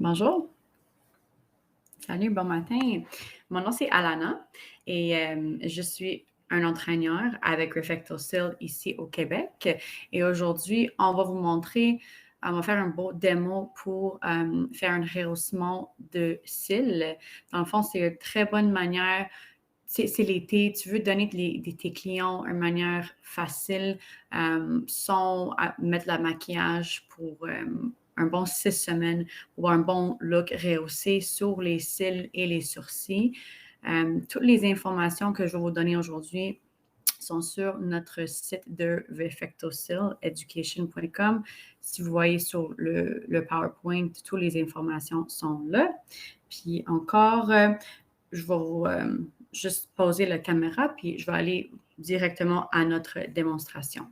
Bonjour, salut, bon matin. Mon nom c'est Alana et je suis un entraîneur avec Reflectosil ici au Québec. Et aujourd'hui, on va vous montrer, on va faire un beau démo pour faire un rehaussement de cils. Dans le fond, c'est une très bonne manière. C'est l'été, tu veux donner tes clients une manière facile, sans mettre la maquillage pour un bon 6 semaines, pour un bon look rehaussé sur les cils et les sourcils. Toutes les informations que je vais vous donner aujourd'hui sont sur notre site de reflectosileducation.com. Si vous voyez sur le PowerPoint, toutes les informations sont là. Puis encore, je vais juste poser la caméra, puis je vais aller directement à notre démonstration.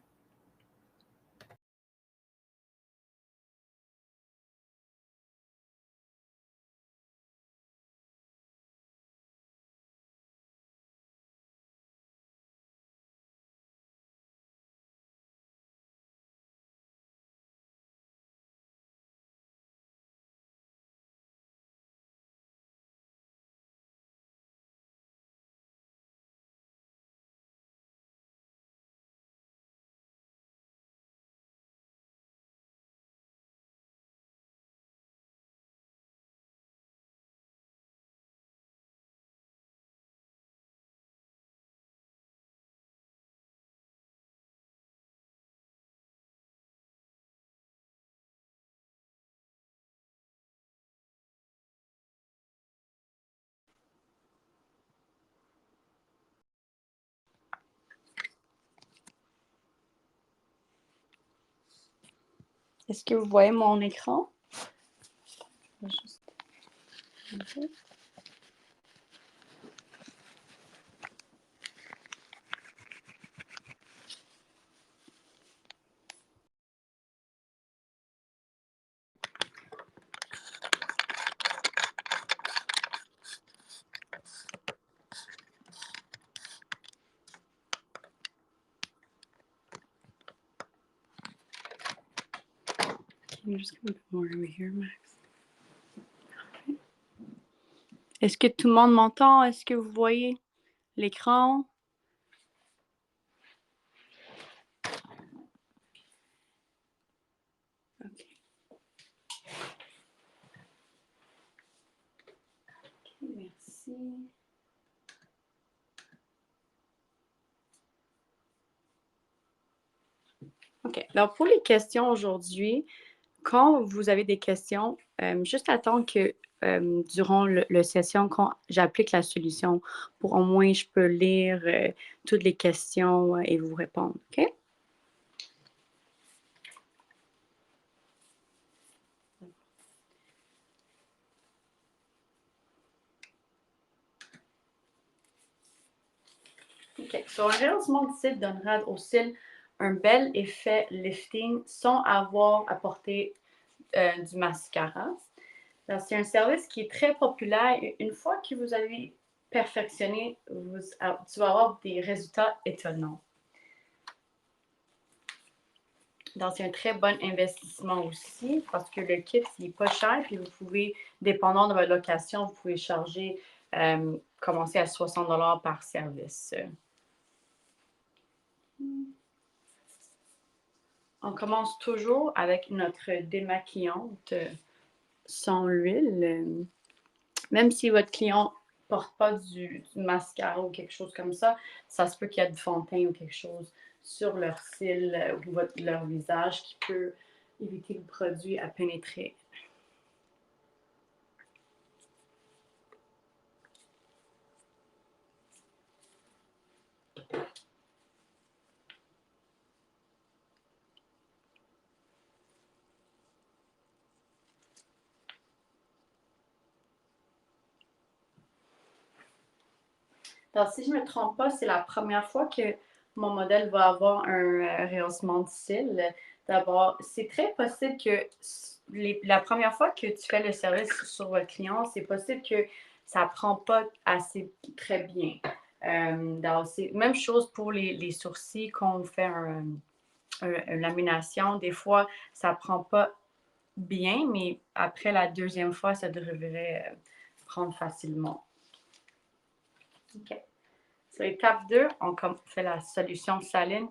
Est-ce que vous voyez mon écran? Juste... Can you just come a bit more over here, Max? Est-ce que tout le monde m'entend? Est-ce que vous voyez l'écran? OK. OK, merci. OK. Alors, pour les questions aujourd'hui, quand vous avez des questions, juste attendre que durant le session, quand j'applique la solution, pour au moins je peux lire toutes les questions et vous répondre. OK? OK. So, un rehaussement de cils donnera aux cils un bel effet lifting sans avoir à porter du mascara. C'est un service qui est très populaire. Une fois que vous avez perfectionné, tu vas avoir des résultats étonnants. Donc, c'est un très bon investissement aussi parce que le kit, il n'est pas cher. Puis, vous pouvez, dépendant de votre location, vous pouvez charger, commencer à 60 $ par service. On commence toujours avec notre démaquillante sans l'huile. Même si votre client ne porte pas du mascara ou quelque chose comme ça se peut qu'il y ait du fond de teint ou quelque chose sur leur cils ou leur visage qui peut éviter le produit à pénétrer. Alors, si je ne me trompe pas, c'est la première fois que mon modèle va avoir un rehaussement de cils. D'abord, c'est très possible que la première fois que tu fais le service sur votre client, c'est possible que ça ne prend pas assez très bien. Même chose pour les sourcils quand on fait une lamination. Des fois, ça ne prend pas bien, mais après la deuxième fois, ça devrait prendre facilement. OK. Sur l'étape 2, on fait la solution saline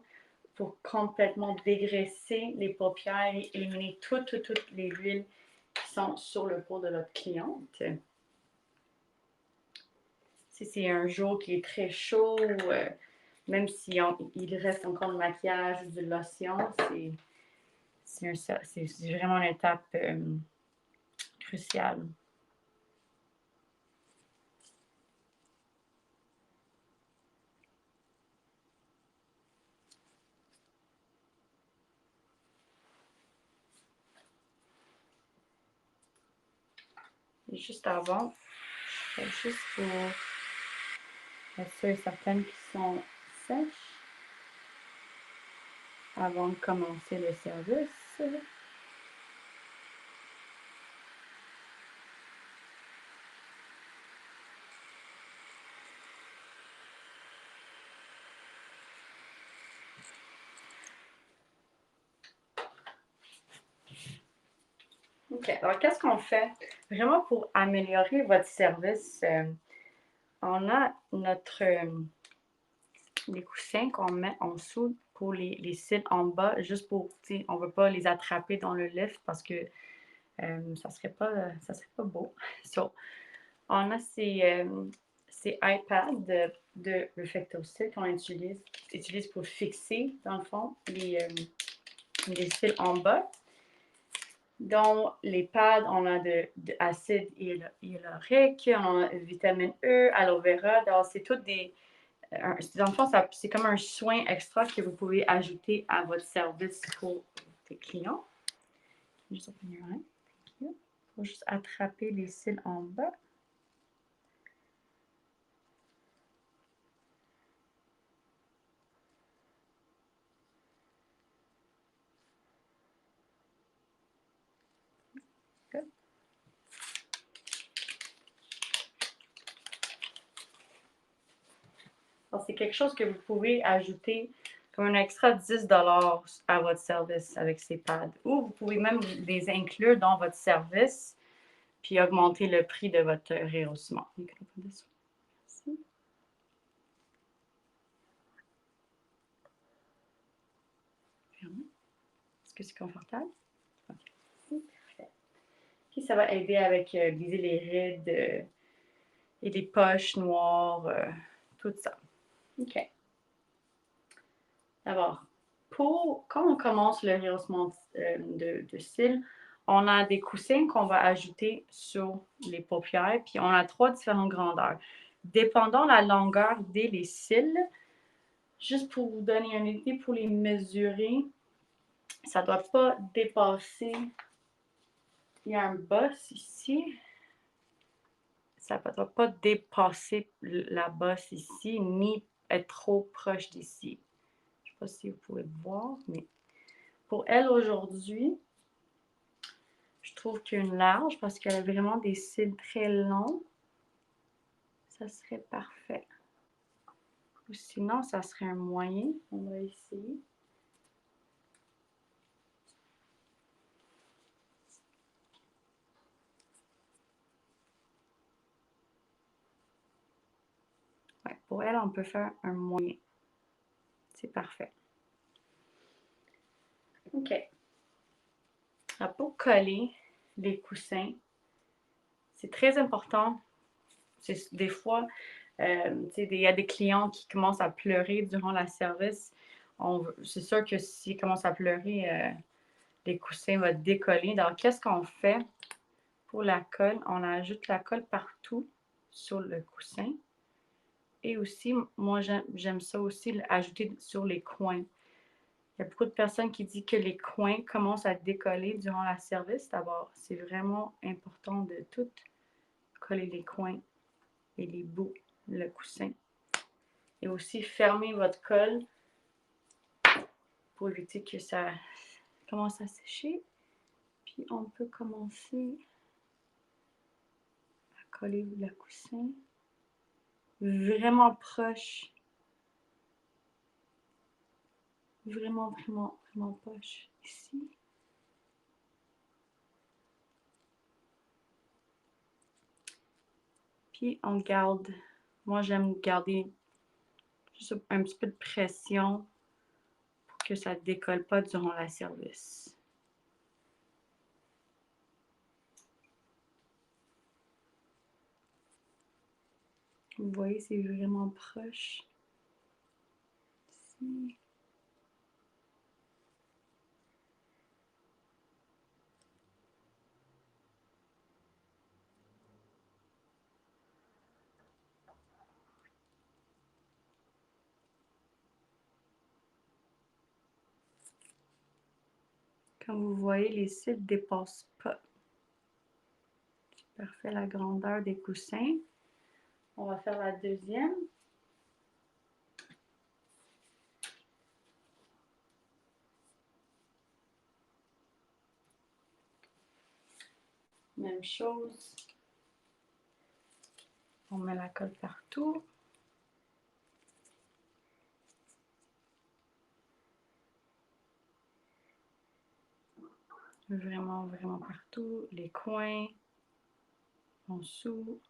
pour complètement dégraisser les paupières et éliminer toutes les huiles qui sont sur le peau de notre cliente. Si c'est un jour qui est très chaud, même si il reste encore du maquillage ou du lotion, c'est vraiment une étape cruciale. Et juste avant, juste pour être sûr et certaine qu'ils sont sèches avant de commencer le service. OK. Alors, qu'est-ce qu'on fait vraiment pour améliorer votre service? On a les coussins qu'on met en dessous pour les cils en bas, juste pour, on ne veut pas les attraper dans le lift parce que ça serait pas beau. So, on a ces iPads de Reflecto-Cils qu'on utilise pour fixer, dans le fond, les cils en bas. Dans les pads, on a de acide hyaluronique, on a vitamine E, aloe vera. Alors, c'est toutes dans le fond, c'est comme un soin extra que vous pouvez ajouter à votre service pour tes clients. Juste open your eye. Thank you. Il faut juste attraper les cils en bas. C'est quelque chose que vous pouvez ajouter comme un extra 10 à votre service avec ces pads. Ou vous pouvez même les inclure dans votre service puis augmenter le prix de votre rehaussement. Merci. Est-ce que c'est confortable? Okay. Puis ça va aider avec briser les rides et les poches noires, tout ça. OK. D'abord, quand on commence le rehaussement de cils, on a des coussins qu'on va ajouter sur les paupières, puis on a 3 différentes grandeurs. Dépendant de la longueur des cils, juste pour vous donner une idée, pour les mesurer, ça ne doit pas dépasser. Il y a un boss ici. Ça ne doit pas dépasser la bosse ici, ni être trop proche d'ici. Je ne sais pas si vous pouvez voir, mais pour elle aujourd'hui, je trouve qu'une large, parce qu'elle a vraiment des cils très longs, ça serait parfait. Ou sinon, ça serait un moyen. On va essayer. Ouais, pour elle, on peut faire un moyen. C'est parfait. OK. Alors, pour coller les coussins, c'est très important. Des fois, il y a des clients qui commencent à pleurer durant la service. C'est sûr que s'ils commencent à pleurer, les coussins vont décoller. Donc, qu'est-ce qu'on fait pour la colle? On ajoute la colle partout sur le coussin. Et aussi, moi, j'aime ça aussi, ajouter sur les coins. Il y a beaucoup de personnes qui disent que les coins commencent à décoller durant la service. D'abord, c'est vraiment important de tout coller les coins et les bouts, le coussin. Et aussi, fermer votre colle pour éviter que ça commence à sécher. Puis, on peut commencer à coller le coussin vraiment proche. Vraiment proche ici. Puis on garde, moi j'aime garder juste un petit peu de pression pour que ça ne décolle pas durant la service. Vous voyez, c'est vraiment proche. Ici. Comme vous voyez, les cils ne dépassent pas. C'est parfait la grandeur des coussins. On va faire la deuxième. Même chose. On met la colle partout. Vraiment, vraiment partout. Les coins, en dessous.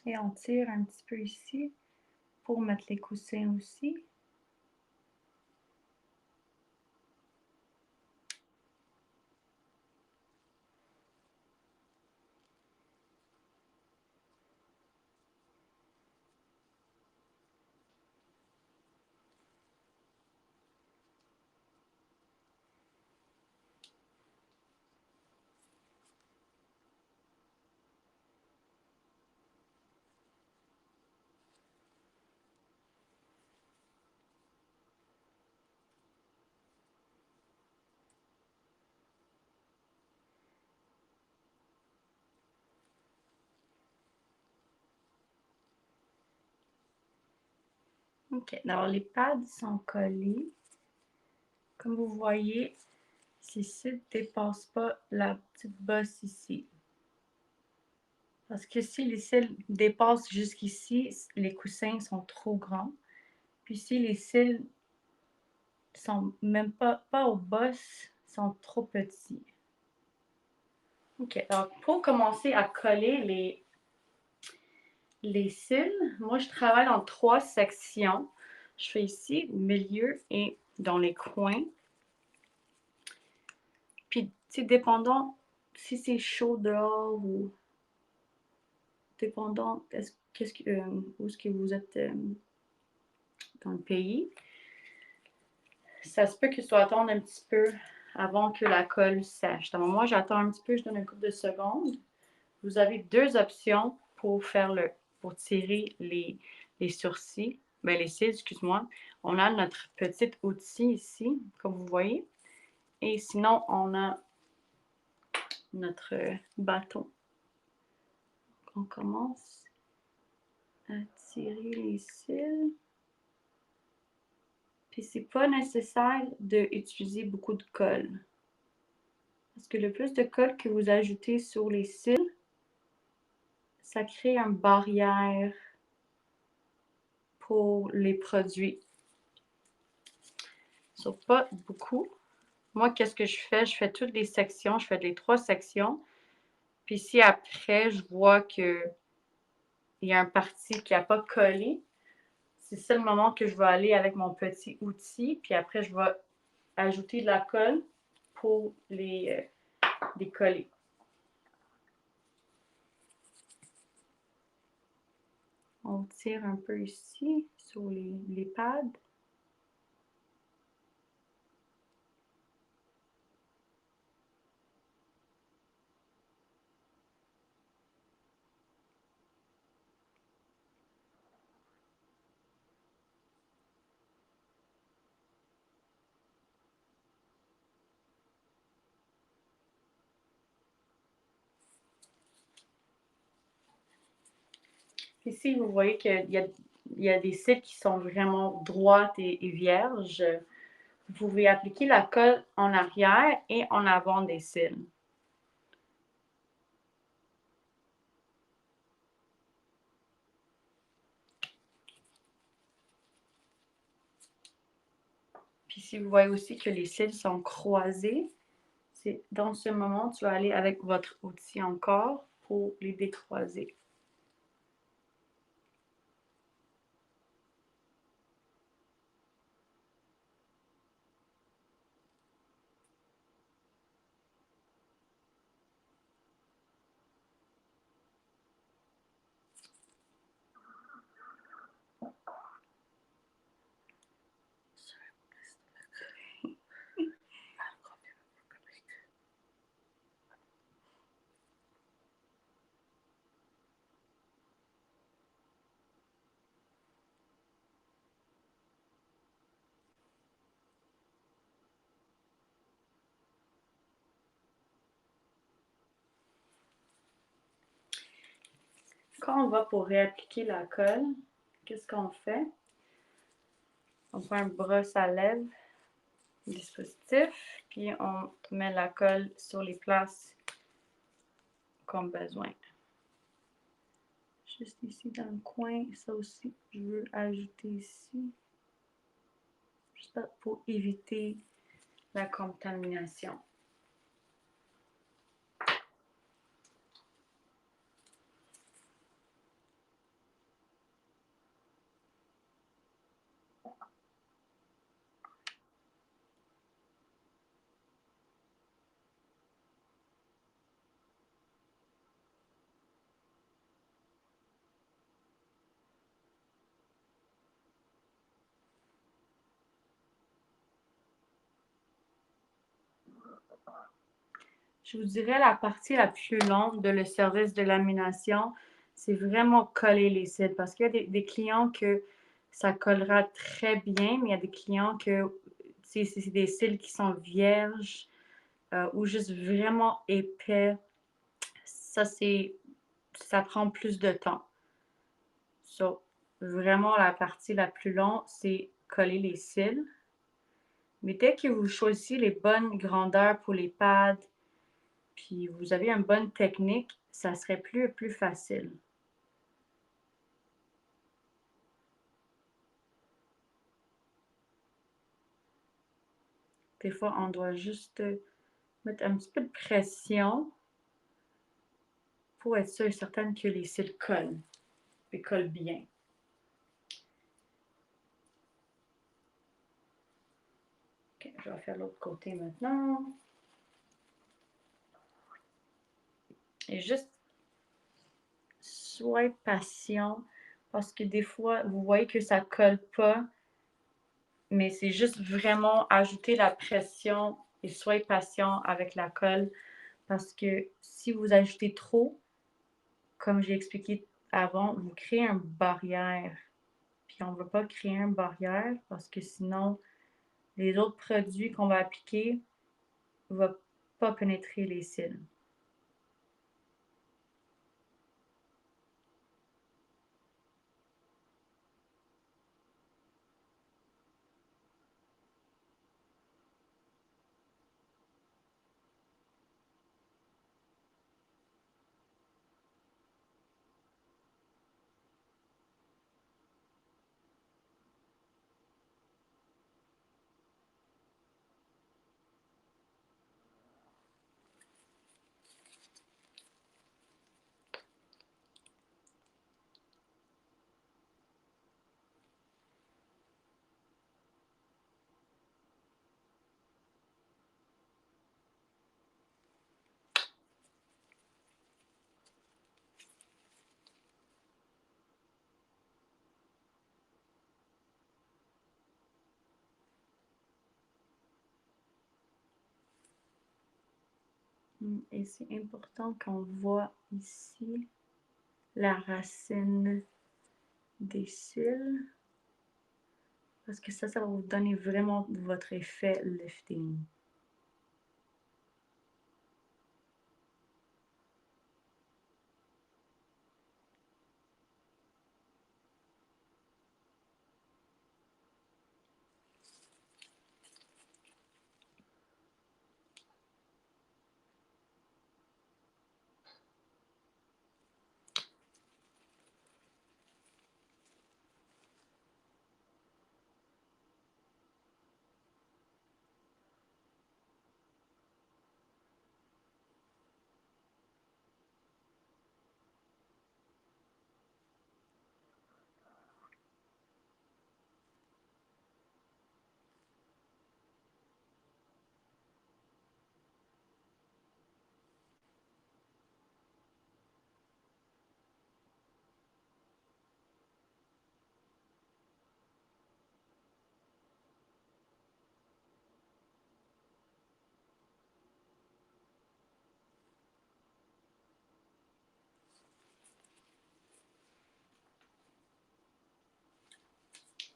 Et on tire un petit peu ici pour mettre les coussins aussi. OK, alors les pads sont collés. Comme vous voyez, ces cils ne dépassent pas la petite bosse ici. Parce que si les cils dépassent jusqu'ici, les coussins sont trop grands. Puis si les cils sont même pas aux bosses, sont trop petits. OK, alors pour commencer à coller les cils, moi je travaille en 3 sections. Je fais ici, au milieu et dans les coins. Puis, dépendant si c'est chaud dehors ou dépendant où est-ce que vous êtes dans le pays, ça se peut que je dois attendre un petit peu avant que la colle sèche. Donc, moi, j'attends un petit peu, je donne un couple de secondes. Vous avez 2 options pour pour tirer les sourcils, les cils, excuse-moi. On a notre petit outil ici, comme vous voyez. Et sinon, on a notre bâton. On commence à tirer les cils. Puis c'est pas nécessaire d'utiliser beaucoup de colle. Parce que le plus de colle que vous ajoutez sur les cils, ça crée une barrière pour les produits. So, pas beaucoup. Moi, qu'est-ce que je fais? Je fais toutes les sections, je fais les 3 sections. Puis si après, je vois qu'il y a un parti qui n'a pas collé, c'est ça le moment que je vais aller avec mon petit outil. Puis après, je vais ajouter de la colle pour les coller. On tire un peu ici sur les pads. Ici, vous voyez qu'il y a des cils qui sont vraiment droites et vierges. Vous pouvez appliquer la colle en arrière et en avant des cils. ici, vous voyez aussi que les cils sont croisés. C'est dans ce moment, tu vas aller avec votre outil encore pour les décroiser. Quand on va pour réappliquer la colle, qu'est-ce qu'on fait? On prend un brosse à lèvres, dispositif, puis on met la colle sur les places qu'on a besoin. Juste ici dans le coin, ça aussi, je veux ajouter ici, juste pour éviter la contamination. Je vous dirais la partie la plus longue de le service de lamination, c'est vraiment coller les cils. Parce qu'il y a des clients que ça collera très bien, mais il y a des clients que c'est des cils qui sont vierges ou juste vraiment épais. Ça prend plus de temps. So, vraiment, la partie la plus longue, c'est coller les cils. Mais dès que vous choisissez les bonnes grandeurs pour les pads, puis vous avez une bonne technique, ça serait plus facile. Des fois, on doit juste mettre un petit peu de pression pour être sûr et certaine que les cils collent et collent bien. Ok, je vais faire l'autre côté maintenant. Et juste soyez patient parce que des fois, vous voyez que ça colle pas, mais c'est juste vraiment ajouter la pression et soyez patient avec la colle parce que si vous ajoutez trop, comme j'ai expliqué avant, vous créez une barrière. Puis on ne veut pas créer une barrière parce que sinon, les autres produits qu'on va appliquer ne vont pas pénétrer les cils. Et c'est important qu'on voit ici la racine des cils parce que ça va vous donner vraiment votre effet lifting.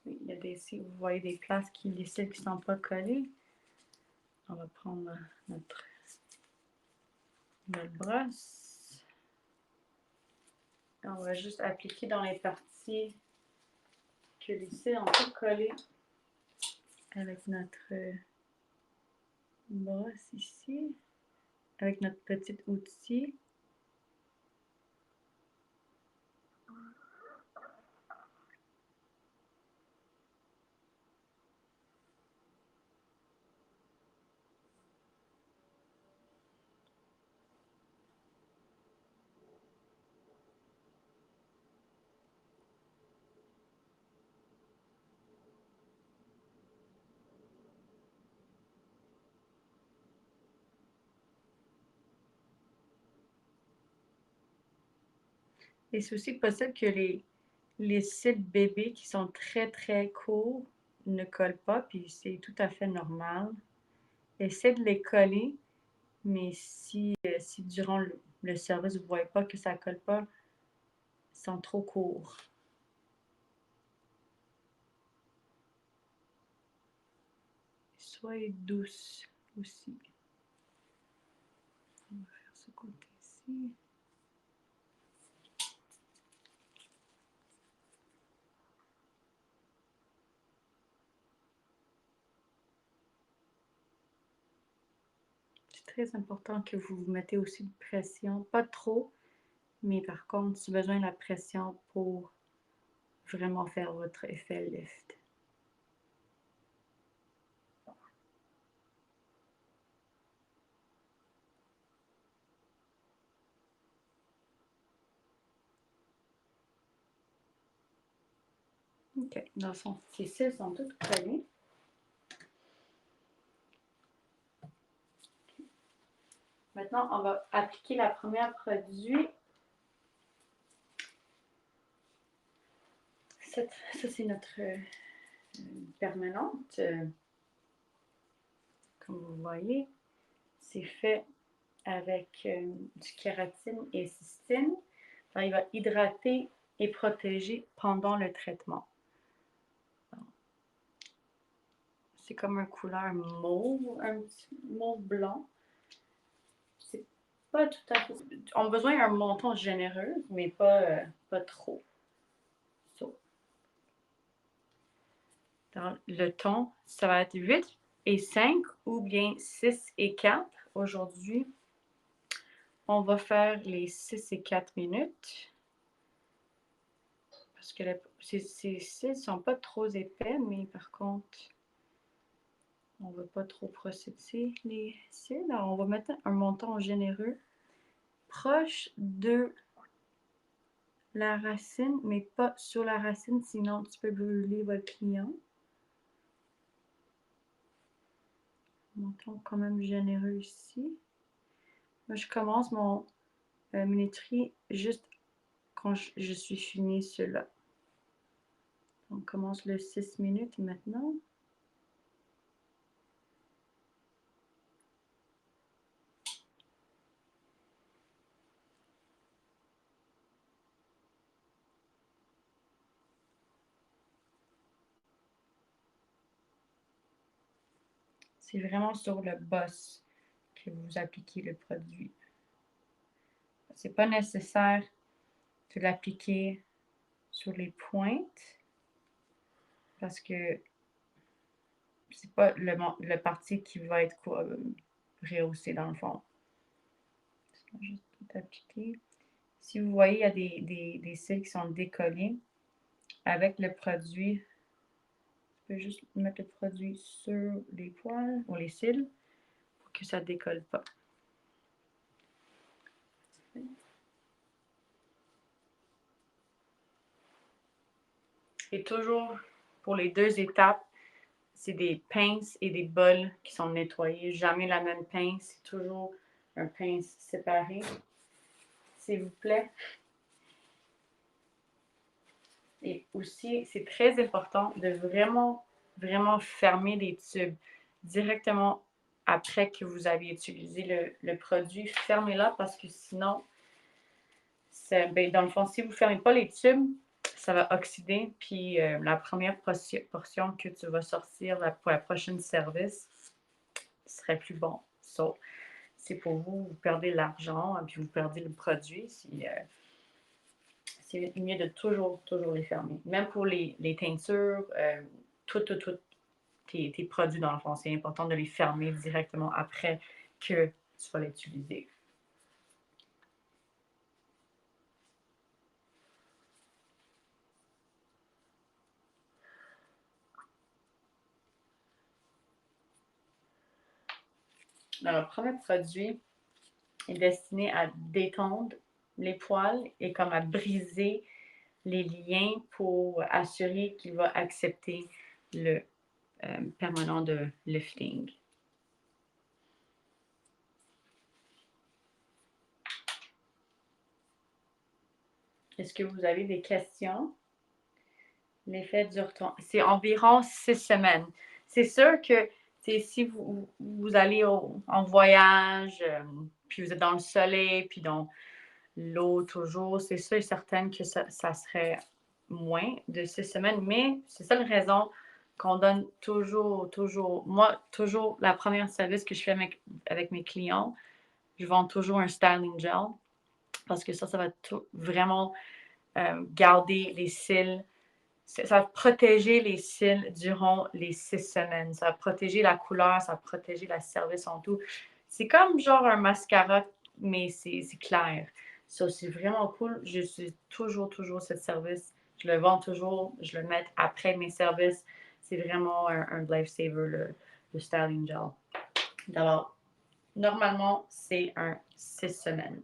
Il y a ici, vous voyez des places les cils qui ne sont pas collés. On va prendre notre brosse. On va juste appliquer dans les parties que les cils n'ont pas collé avec notre brosse ici, avec notre petit outil. Et c'est aussi possible que les cils bébés qui sont très très courts ne collent pas, puis c'est tout à fait normal. Essayez de les coller, mais si durant le service vous ne voyez pas que ça ne colle pas, ils sont trop courts. Soyez douce aussi. On va faire ce côté-ci. C'est très important que vous vous mettez aussi de pression, pas trop, mais par contre, si besoin de la pression pour vraiment faire votre effet lift. OK. Dans le fond, ces cils sont tous collés. Maintenant, on va appliquer la première produit. Ça, c'est notre permanente. Comme vous voyez, c'est fait avec du kératine et cystine. Alors, il va hydrater et protéger pendant le traitement. C'est comme une couleur mauve, un petit mauve blanc. C'est pas tout à fait. On a besoin d'un montant généreux, mais pas trop. So. Dans le ton, ça va être 8 et 5 ou bien 6 et 4. Aujourd'hui, on va faire les 6 et 4 minutes. Parce que ces cils ne sont pas trop épais, mais par contre, on ne veut pas trop procéder les cils. Alors, on va mettre un montant généreux proche de la racine, mais pas sur la racine, sinon tu peux brûler votre client. Montant quand même généreux ici. Moi, je commence mon minuterie juste quand je suis finie cela. On commence le 6 minutes maintenant. C'est vraiment sur le boss que vous appliquez le produit. C'est pas nécessaire de l'appliquer sur les pointes parce que c'est pas le parti qui va être rehaussé dans le fond. Juste tout appliquer. Si vous voyez, il y a des cils qui sont décollés avec le produit. Je peux juste mettre le produit sur les poils ou les cils pour que ça ne décolle pas. Et toujours pour les deux étapes, c'est des pinces et des bols qui sont nettoyés. Jamais la même pince, c'est toujours un pince séparé. S'il vous plaît. Et aussi, c'est très important de vraiment, vraiment fermer les tubes directement après que vous avez utilisé le produit. Fermez-la parce que sinon, dans le fond, si vous ne fermez pas les tubes, ça va oxyder, puis la première portion que tu vas sortir pour la prochaine service serait plus bon. So, c'est pour vous, vous perdez l'argent, puis vous perdez le produit. C'est mieux de toujours les fermer. Même pour les teintures, tout tes produits dans le fond, c'est important de les fermer directement après que tu vas l'utiliser. Alors, le premier produit est destiné à détendre les poils et comme à briser les liens pour assurer qu'il va accepter le permanent de lifting. Est-ce que vous avez des questions? L'effet dure c'est environ 6 semaines. C'est sûr que si vous allez en voyage, puis vous êtes dans le soleil, puis dans l'eau toujours, c'est sûr et certain que ça serait moins de 6 semaines, mais c'est ça la raison qu'on donne toujours, moi, toujours, la première service que je fais avec mes clients, je vends toujours un styling gel parce que ça va vraiment garder les cils. Ça va protéger les cils durant les 6 semaines. Ça va protéger la couleur, ça va protéger la service en tout. C'est comme genre un mascara, mais c'est clair. Ça, c'est vraiment cool. Je suis toujours cette service. Je le vends toujours. Je le mets après mes services. C'est vraiment un lifesaver, le styling gel. Alors, normalement, c'est un 6 semaines.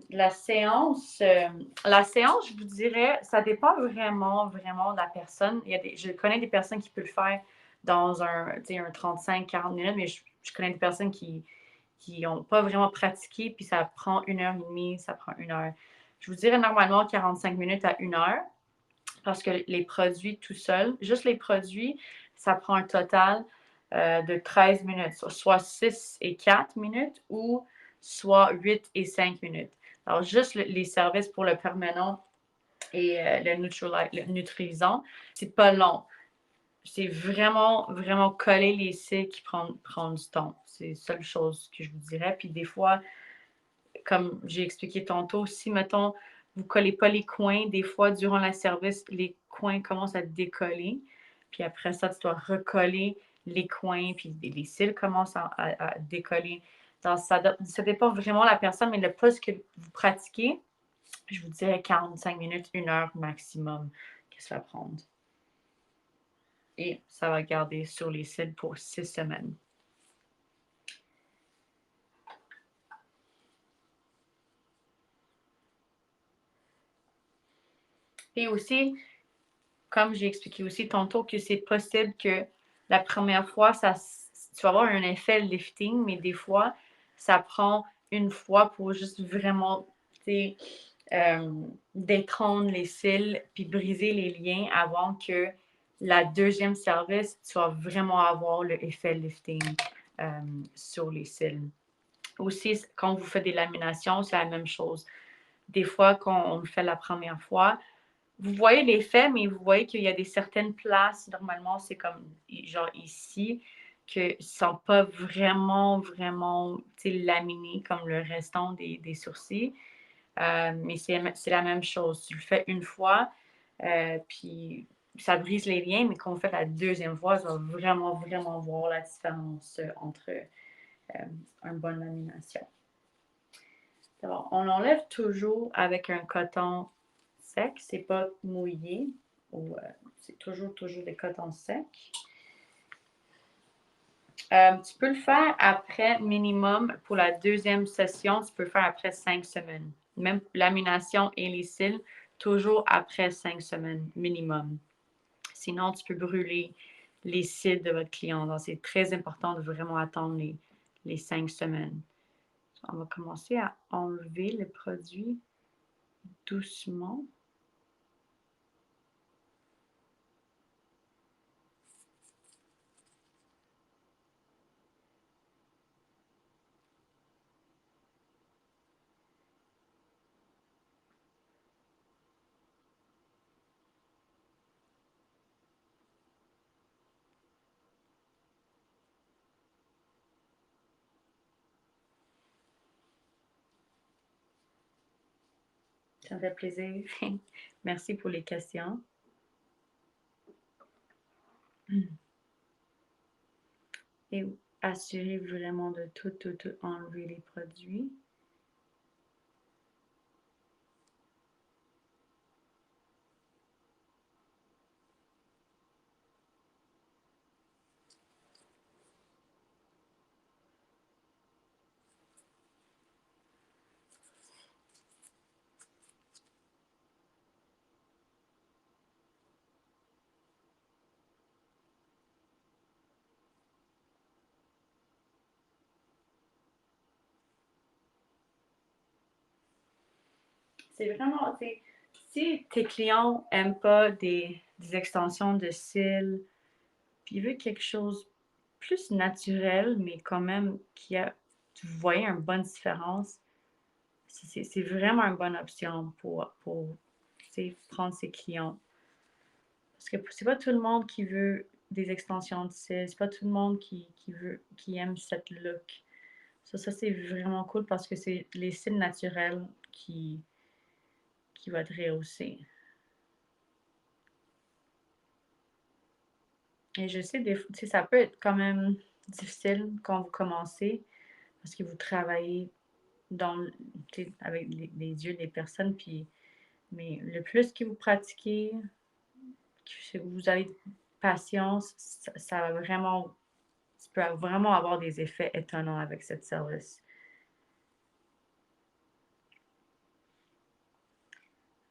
La séance, je vous dirais, ça dépend vraiment de la personne. Je connais des personnes qui peuvent le faire dans un 35-40 minutes, mais je connais des personnes qui n'ont pas vraiment pratiqué, puis ça prend 1h30, ça prend 1 heure. Je vous dirais normalement 45 minutes à 1 heure, parce que les produits tout seuls, juste les produits, ça prend un total de 13 minutes, soit 6 et 4 minutes ou soit 8 et 5 minutes. Alors, juste les services pour le permanent et le Nutrisant, c'est pas long. C'est vraiment coller les cils qui prend du temps. C'est la seule chose que je vous dirais. Puis des fois, comme j'ai expliqué tantôt, si, mettons, vous ne collez pas les coins, des fois, durant la service, les coins commencent à décoller. Puis après ça, tu dois recoller les coins, puis les cils commencent à décoller. Donc, ça dépend vraiment de la personne, mais le plus que vous pratiquez, je vous dirais 45 minutes, 1 heure maximum que ça va prendre. Et ça va garder sur les cils pour 6 semaines. Et aussi, comme j'ai expliqué aussi tantôt, que c'est possible que la première fois, tu vas avoir un effet lifting, mais des fois, ça prend une fois pour juste vraiment détendre les cils puis briser les liens avant que la deuxième service, tu vas vraiment avoir l'effet lifting sur les cils. Aussi, quand vous faites des laminations, c'est la même chose. Des fois, quand on le fait la première fois, vous voyez l'effet, mais vous voyez qu'il y a des certaines places, normalement, c'est comme genre ici, que ne sont pas vraiment laminées comme le restant des sourcils. Mais c'est la même chose. Tu le fais une fois, puis ça brise les liens, mais quand on fait la deuxième fois, tu vas vraiment voir la différence entre une bonne lamination. Alors, on l'enlève toujours avec un coton sec, c'est pas mouillé, c'est toujours des cotons secs. Tu peux le faire après minimum, pour la deuxième session, tu peux le faire après 5 semaines. Même lamination et les cils, toujours après 5 semaines minimum. Sinon, tu peux brûler les cils de votre client. Donc, c'est très important de vraiment attendre les 5 semaines. On va commencer à enlever le produit doucement. Ça me fait plaisir. Merci pour les questions. Et assurer vraiment de tout enlever les produits. C'est vraiment, si tes clients n'aiment pas des extensions de cils, puis ils veulent quelque chose plus naturel, mais quand même vous voyez une bonne différence, c'est vraiment une bonne option pour prendre ses clients. Parce que c'est pas tout le monde qui veut des extensions de cils, c'est pas tout le monde qui aime cette look. Ça c'est vraiment cool parce que c'est les cils naturels qui va te rehausser. Et je sais, ça peut être quand même difficile quand vous commencez parce que vous travaillez avec les yeux des personnes, mais le plus que vous pratiquez, que vous avez patience, ça va vraiment, tu peux vraiment avoir des effets étonnants avec cette service.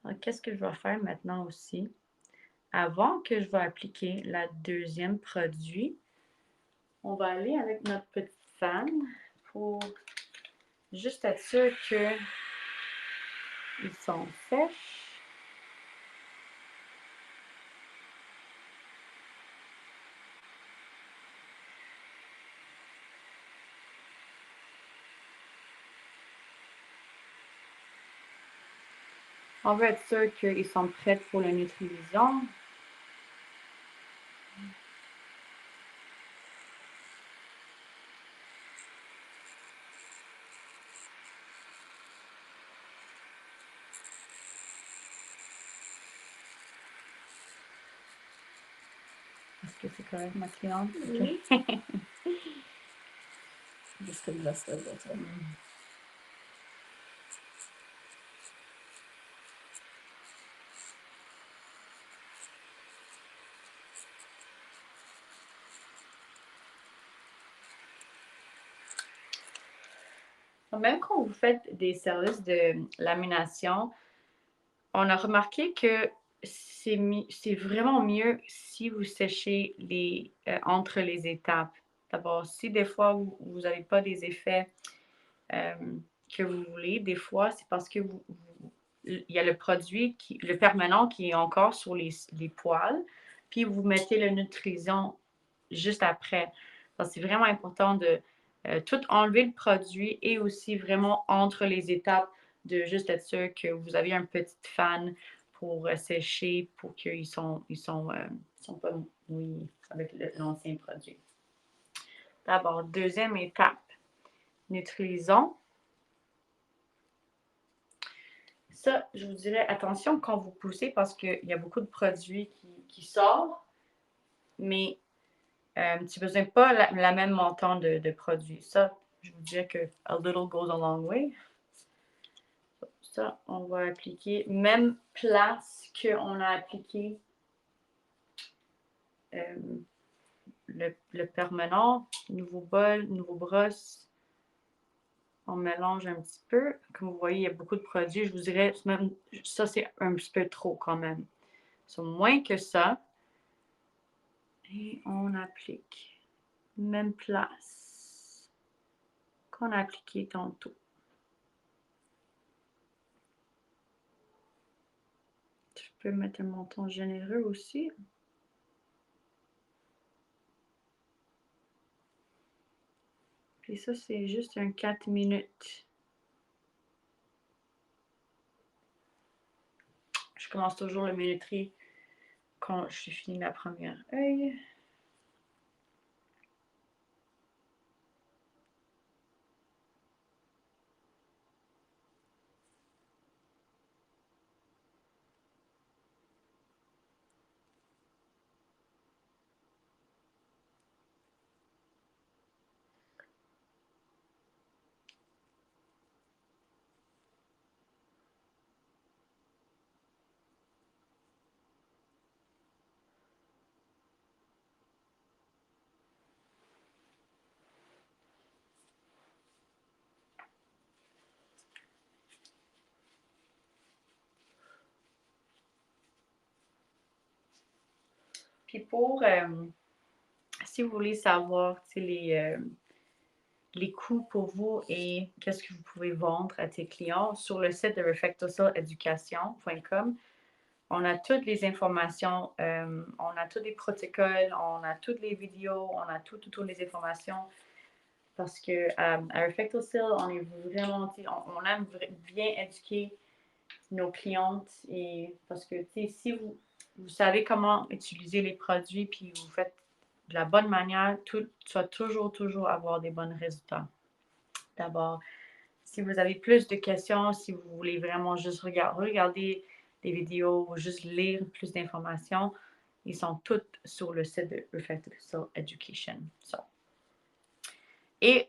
Alors, qu'est-ce que je vais faire maintenant aussi? Avant que je vais appliquer la deuxième produit, on va aller avec notre petite fan pour juste être sûr qu'ils sont sèches. On veut être sûr qu'ils sont prêts pour la Nutrivision. Est-ce que c'est correct, ma cliente? Oui. Just comme ça, that's it. Même quand vous faites des services de lamination, on a remarqué que c'est vraiment mieux si vous séchez entre les étapes. D'abord, si des fois vous n'avez pas des effets que vous voulez, des fois, c'est parce que il y a le produit, le permanent qui est encore sur les poils, puis vous mettez le Nutrition juste après. Donc, c'est vraiment important de tout enlever le produit et aussi vraiment entre les étapes de juste être sûr que vous avez un petit fan pour sécher pour qu'ils sont pas mouillés avec l'ancien produit. D'abord, deuxième étape, Nutrisons. Ça, je vous dirais, attention quand vous poussez parce qu'il y a beaucoup de produits qui sortent, mais tu n'as besoin pas la même montant de produits. Ça, je vous dirais que a little goes a long way. Ça, on va appliquer même place qu'on a appliqué le permanent. Nouveau bol, nouveau brosse. On mélange un petit peu. Comme vous voyez, il y a beaucoup de produits. Je vous dirais, même ça, c'est un petit peu trop quand même. C'est moins que ça. Et on applique. Même place qu'on a appliqué tantôt. Je peux mettre un montant généreux aussi. Puis ça, c'est juste un 4 minutes. Je commence toujours le minuterie quand j'ai fini ma première œil. Puis pour, si vous voulez savoir les coûts pour vous et qu'est-ce que vous pouvez vendre à tes clients, sur le site de reflectosoleducation.com, on a toutes les informations, on a tous les protocoles, on a toutes les vidéos, on a toutes les informations. Parce que à Reflectosil, on est vraiment, on aime bien éduquer nos clientes et parce que si vous savez comment utiliser les produits puis vous faites de la bonne manière, tu vas toujours avoir des bons résultats. D'abord, si vous avez plus de questions, si vous voulez vraiment juste regarder des vidéos ou juste lire plus d'informations, ils sont toutes sur le site de Reflectosil Education. So. Et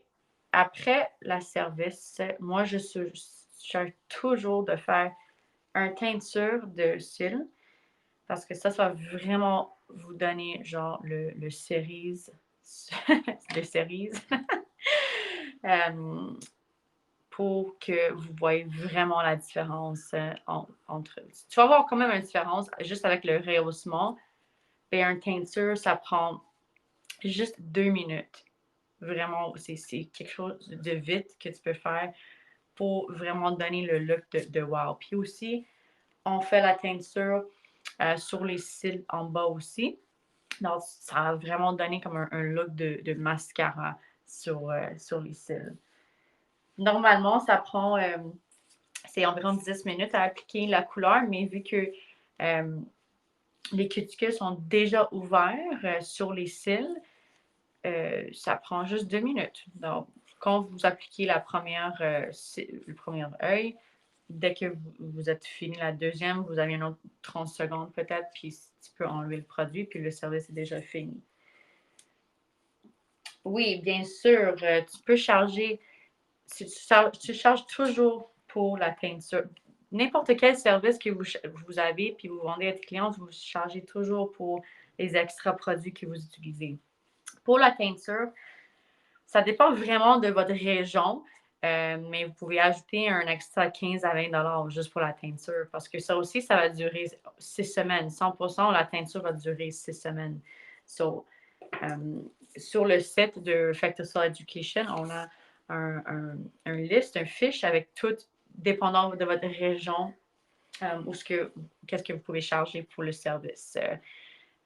après la service, moi, je cherche toujours de faire un teinture de cils parce que ça va vraiment vous donner genre le cerise, le cerise, pour que vous voyez vraiment la différence entre. Tu vas voir quand même une différence juste avec le rehaussement. Et un teinture, ça prend juste 2 minutes. Vraiment, c'est quelque chose de vite que tu peux faire pour vraiment donner le look de wow. Puis aussi, on fait la teinture sur les cils en bas aussi. Donc, ça va vraiment donner comme un look de mascara sur les cils. Normalement, ça prend, c'est environ 10 minutes à appliquer la couleur, mais vu que les cuticules sont déjà ouverts sur les cils, ça prend juste 2 minutes. Donc, quand vous appliquez le premier œil, dès que vous êtes fini la deuxième, vous avez une autre 30 secondes peut-être, puis tu peux enlever le produit, puis le service est déjà fini. Oui, bien sûr, tu peux charger, tu charges toujours pour la teinture. N'importe quel service que vous avez, puis vous vendez à tes clients, vous chargez toujours pour les extra produits que vous utilisez. Pour la teinture, ça dépend vraiment de votre région, mais vous pouvez ajouter un extra 15 à 20 juste pour la teinture parce que ça aussi, ça va durer 6 semaines. 100%, la teinture va durer 6 semaines. So, sur le site de Reflectosil Education, on a un liste, un fiche avec tout, dépendant de votre région, qu'est-ce que vous pouvez charger pour le service.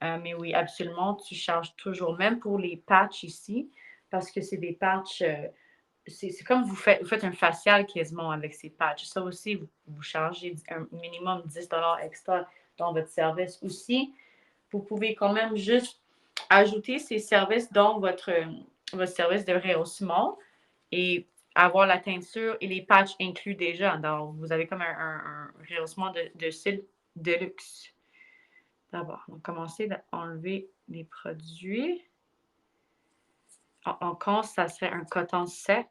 Mais oui, absolument, tu charges toujours, même pour les patchs ici, parce que c'est des patchs, c'est comme vous faites un facial quasiment avec ces patchs. Ça aussi, vous chargez un minimum 10 extra dans votre service. Aussi, vous pouvez quand même juste ajouter ces services dans votre service de rehaussement et avoir la teinture et les patchs inclus déjà. Donc, vous avez comme un rehaussement de cils de luxe. D'abord, on va commencer à enlever les produits. En compte, ça serait un coton sec.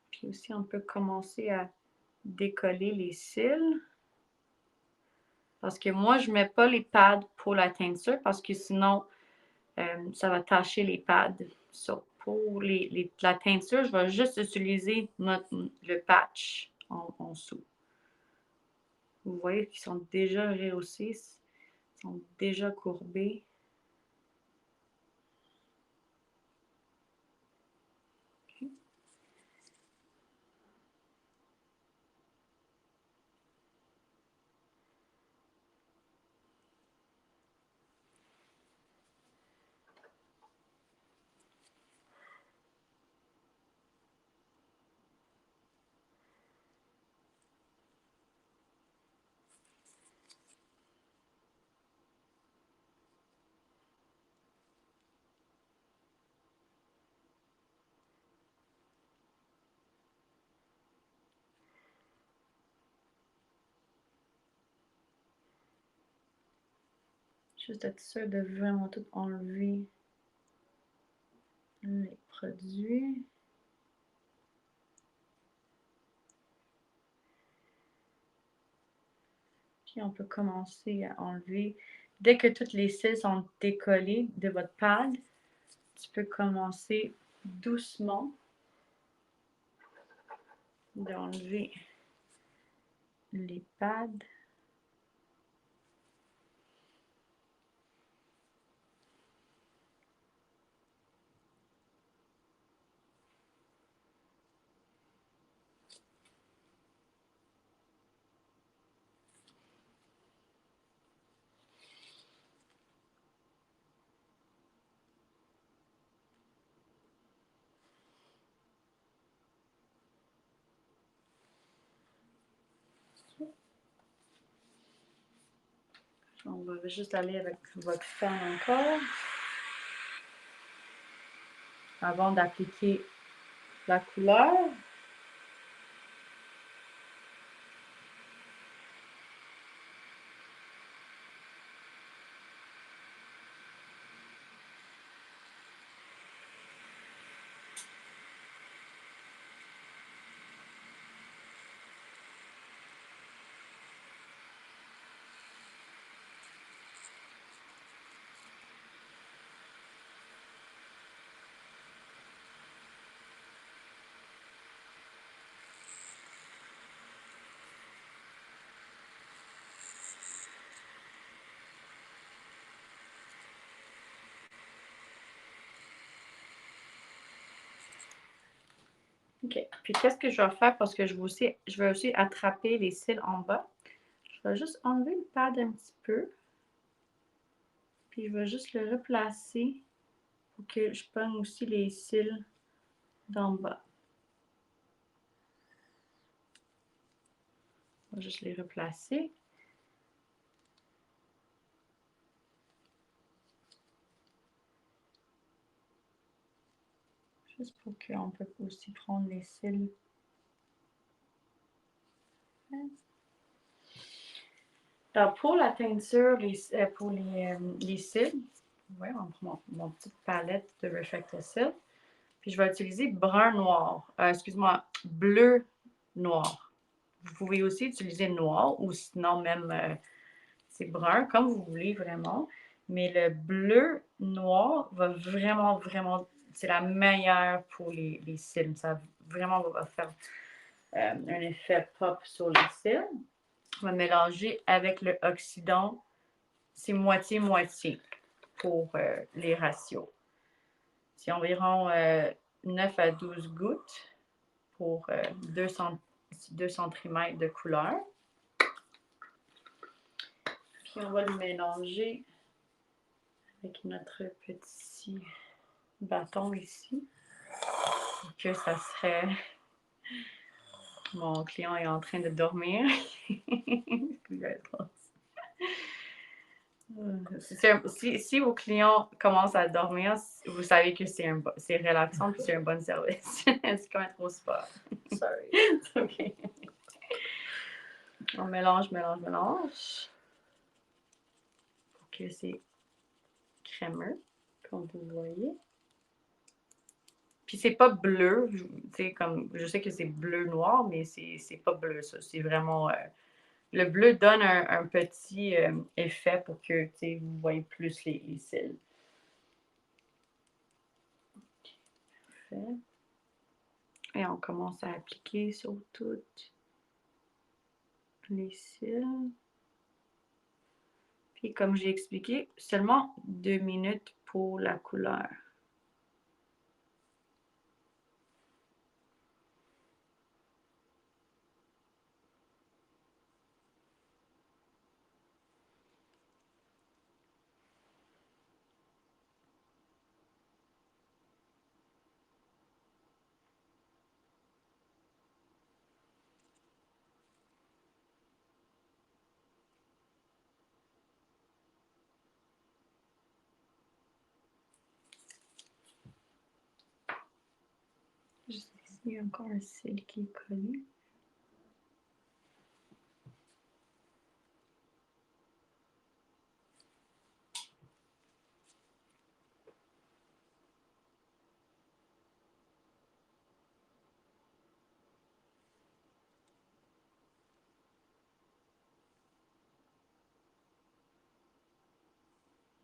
Puis aussi, on peut commencer à décoller les cils. Parce que moi, je ne mets pas les pads pour la teinture parce que sinon, ça va tacher les pads. So, pour la teinture, je vais juste utiliser le patch en dessous. Vous voyez qu'ils sont déjà rehaussés, ils sont déjà courbés. Juste être sûr de vraiment tout enlever les produits. Puis on peut commencer à enlever. Dès que toutes les cils sont décollées de votre pad, tu peux commencer doucement d'enlever les pads. On va juste aller avec votre fan encore avant d'appliquer la couleur. OK. Puis qu'est-ce que je vais faire parce que je vais aussi attraper les cils en bas. Je vais juste enlever le pad un petit peu. Puis je vais juste le replacer pour que je pogne aussi les cils d'en bas. Je vais juste les replacer. Juste pour qu'on peut aussi prendre les cils. Alors, pour la teinture, pour les cils, ouais, on prend mon petite palette de Reflecto-Cils. Puis je vais utiliser brun noir. Excuse-moi, bleu noir. Vous pouvez aussi utiliser noir ou sinon même c'est brun, comme vous voulez vraiment. Mais le bleu noir va vraiment, c'est la meilleure pour les cils. Ça vraiment va faire un effet pop sur les cils. On va mélanger avec le oxydant. C'est moitié-moitié pour les ratios. C'est environ 9 à 12 gouttes pour 2 centimètres de couleur. Puis on va le mélanger avec notre petit bâton ici. Que ça serait... Mon client est en train de dormir. Si vos clients commencent à dormir, vous savez que c'est relaxant et c'est un bon service. C'est quand même trop sport. Sorry. OK. On mélange. Pour que c'est crémeux, comme vous voyez. Puis c'est pas bleu, je sais que c'est bleu-noir, mais c'est pas bleu, ça. C'est vraiment... le bleu donne un petit effet pour que vous voyez plus les cils. Parfait. Et on commence à appliquer sur toutes les cils. Puis comme j'ai expliqué, seulement 2 minutes pour la couleur. Juste ici, il y a encore un cil qui est collé.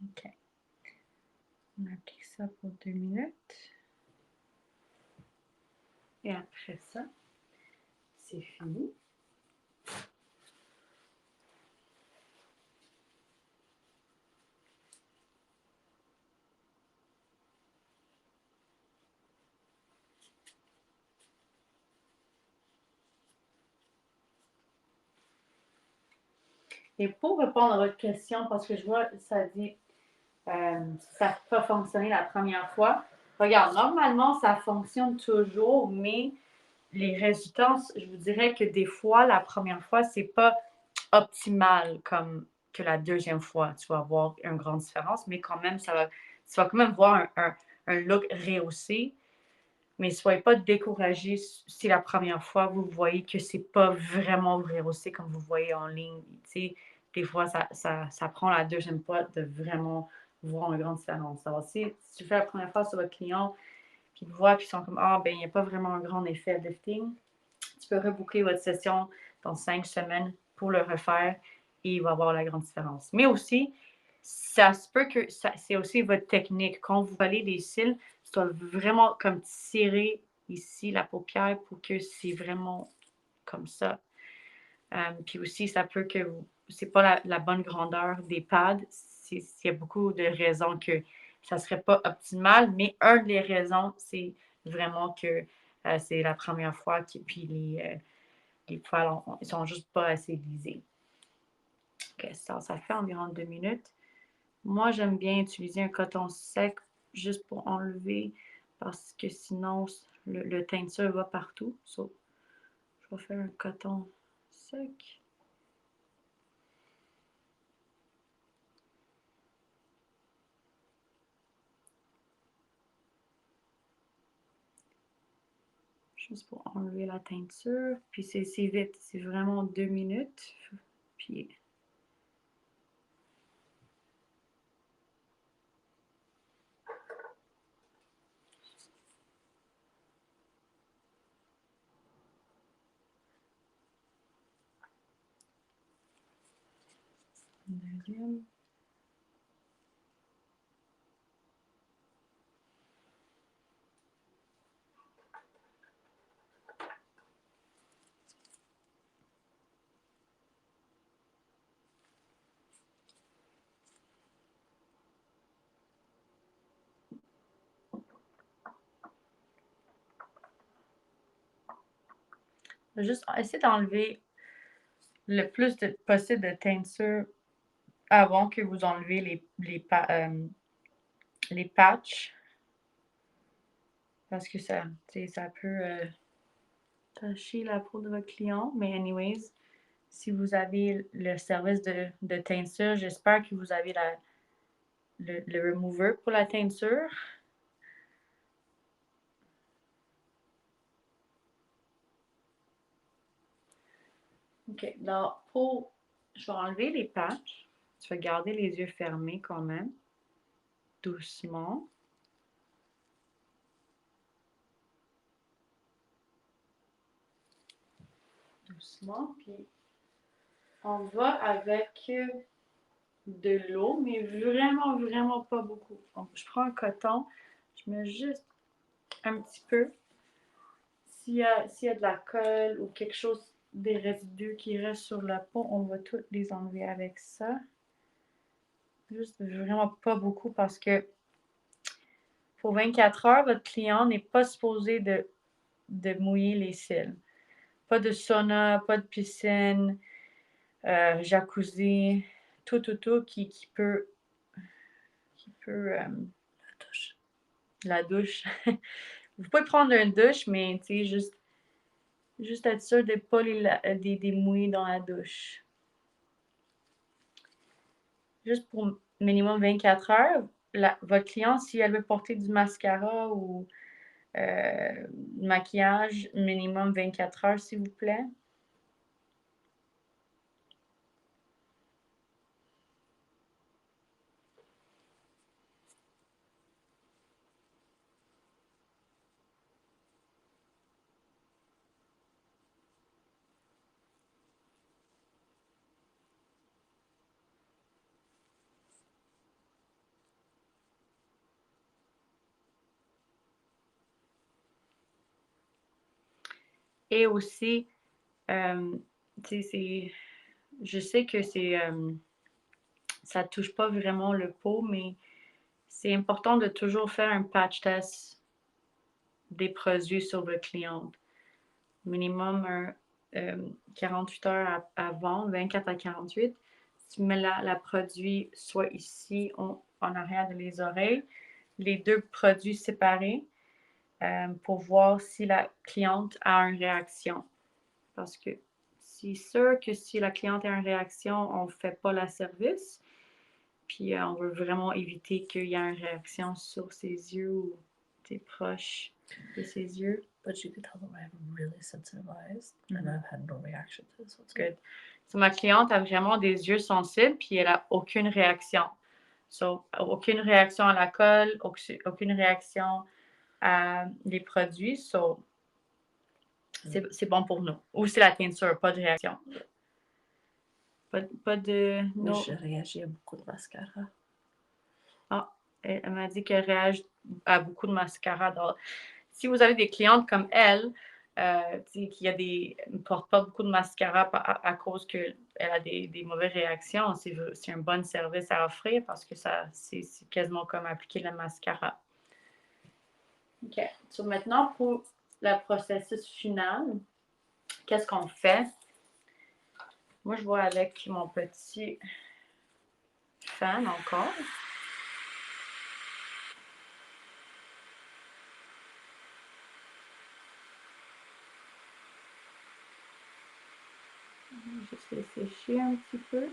OK. On applique ça pour 2 minutes. Et après ça, c'est fini. Et pour répondre à votre question, parce que je vois, ça dit ça n'a pas fonctionné la première fois. Regarde, normalement, ça fonctionne toujours, mais les résultats, je vous dirais que des fois, la première fois, c'est pas optimal comme que la deuxième fois. Tu vas voir une grande différence, mais quand même, tu vas quand même voir un look rehaussé. Mais soyez pas découragés si la première fois, vous voyez que c'est pas vraiment rehaussé comme vous voyez en ligne. Tu sais, des fois, ça prend la deuxième fois de vraiment voir une grande différence. Alors, si tu fais la première fois sur votre client, puis ils voient, puis ils sont comme, ah, ben, il n'y a pas vraiment un grand effet de lifting, tu peux rebooker votre session dans 5 semaines pour le refaire et il va avoir la grande différence. Mais aussi, ça se peut que c'est aussi votre technique. Quand vous valez les cils, tu dois vraiment comme tirer ici la paupière pour que c'est vraiment comme ça. Puis aussi, ça peut que c'est pas la bonne grandeur des pads. Il y a beaucoup de raisons que ça serait pas optimal, mais une des raisons, c'est vraiment que c'est la première fois, puis les poils, ils sont juste pas assez lisés. OK, ça fait environ 2 minutes. Moi, j'aime bien utiliser un coton sec juste pour enlever parce que sinon, le teinture va partout. So, je vais faire un coton sec. Juste pour enlever la teinture. Puis c'est vite, c'est vraiment 2 minutes. Puis deuxième. Juste essayer d'enlever le plus possible de teinture avant que vous enlevez les patchs. Parce que ça peut tacher la peau de votre client. Mais anyways, si vous avez le service de teinture, j'espère que vous avez le remover pour la teinture. OK. Donc, je vais enlever les patchs. Tu vas garder les yeux fermés quand même. Doucement. Doucement. Puis, on va avec de l'eau, mais vraiment, vraiment pas beaucoup. Donc, je prends un coton. Je mets juste un petit peu. S'il y a de la colle ou quelque chose, des résidus qui restent sur la peau, on va tous les enlever avec ça. Juste vraiment pas beaucoup parce que pour 24 heures, votre client n'est pas supposé de mouiller les cils. Pas de sauna, pas de piscine, jacuzzi, tout qui peut la douche. Vous pouvez prendre une douche, mais tu sais, juste être sûr de ne pas les mouiller dans la douche. Juste pour minimum 24 heures, votre cliente, si elle veut porter du mascara ou du maquillage, minimum 24 heures, s'il vous plaît. Et aussi, je sais que ça ne touche pas vraiment le pot, mais c'est important de toujours faire un patch test des produits sur votre cliente. Minimum 48 heures avant, 24 à 48. Tu mets la produit soit ici en arrière de les oreilles, les deux produits séparés pour voir si la cliente a une réaction. Parce que c'est sûr que si la cliente a une réaction, on ne fait pas la service. Puis on veut vraiment éviter qu'il y ait une réaction sur ses yeux ou proche de ses yeux. But you could tell them I have really sensitive eyes and I've had no reaction to this one. Good. So, ma cliente a vraiment des yeux sensibles puis elle n'a aucune réaction. So, aucune réaction à la colle, aucune réaction à les produits. So, c'est bon pour nous. Ou c'est la teinture, pas de réaction. Pas de... Mais je réagis à beaucoup de mascara. Ah, elle m'a dit qu'elle réagit à beaucoup de mascara. Donc, si vous avez des clientes comme elle, qui ne porte pas beaucoup de mascara à cause qu'elle a des mauvaises réactions, c'est un bon service à offrir parce que c'est quasiment comme appliquer le mascara. OK. So, maintenant, pour le processus final, qu'est-ce qu'on fait? Moi, je vois avec mon petit fan encore. Juste les sécher un petit peu.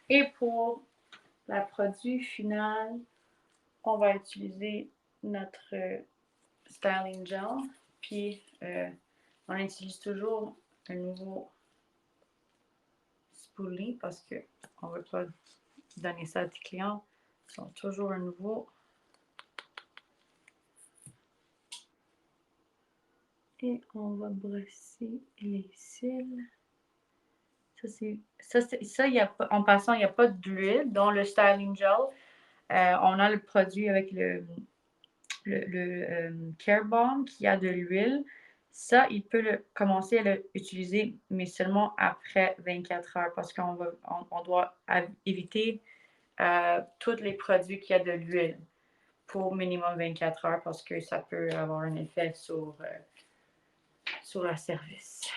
Et pour le produit final, on va utiliser notre styling gel. Puis, on utilise toujours un nouveau spoolie parce qu'on ne veut pas donner ça à tes clients. Donc, toujours un nouveau. Et on va brosser les cils. En passant, il n'y a pas d'huile dans le styling gel. On a le produit avec le Care Bomb qui a de l'huile. Ça, il peut commencer à l'utiliser, mais seulement après 24 heures parce qu'on doit éviter tous les produits qui ont de l'huile pour minimum 24 heures parce que ça peut avoir un effet sur le service.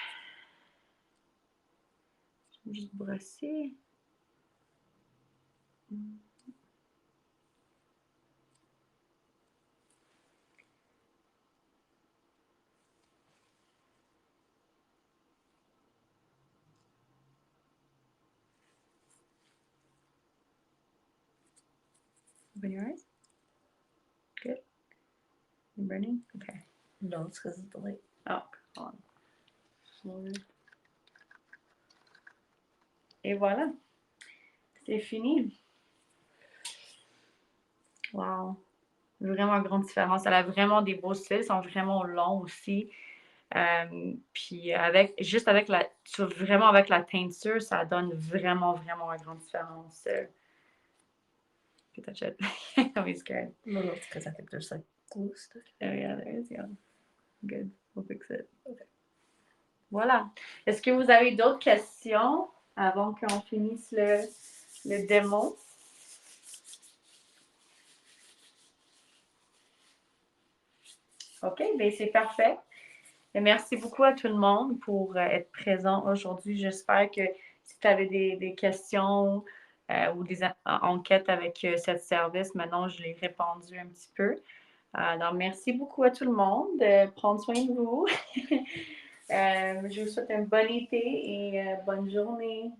Je vais juste brosser. Open your eyes. Good. You burning? Okay. No, it's because of the light. Oh, come on. Et voilà. C'est fini. Wow. Vraiment grande différence. Elle a vraiment des beaux cils. Ils sont vraiment longs aussi. Puis juste avec la teinture, ça donne vraiment, vraiment une grande différence. You touch it. I'm scared. No, it's because I think there's like glue stuff. Oh yeah, there is, yeah. Good. We'll fix it. Okay. Voilà. Est-ce que vous avez d'autres questions avant qu'on finisse le démo? OK, bien c'est parfait. Et merci beaucoup à tout le monde pour être présent aujourd'hui. J'espère que si tu avais des questions ou des enquêtes avec ce service, maintenant je l'ai répondu un petit peu. Donc, merci beaucoup à tout le monde. Prendre soin de vous. Je vous souhaite un bon été et bonne journée.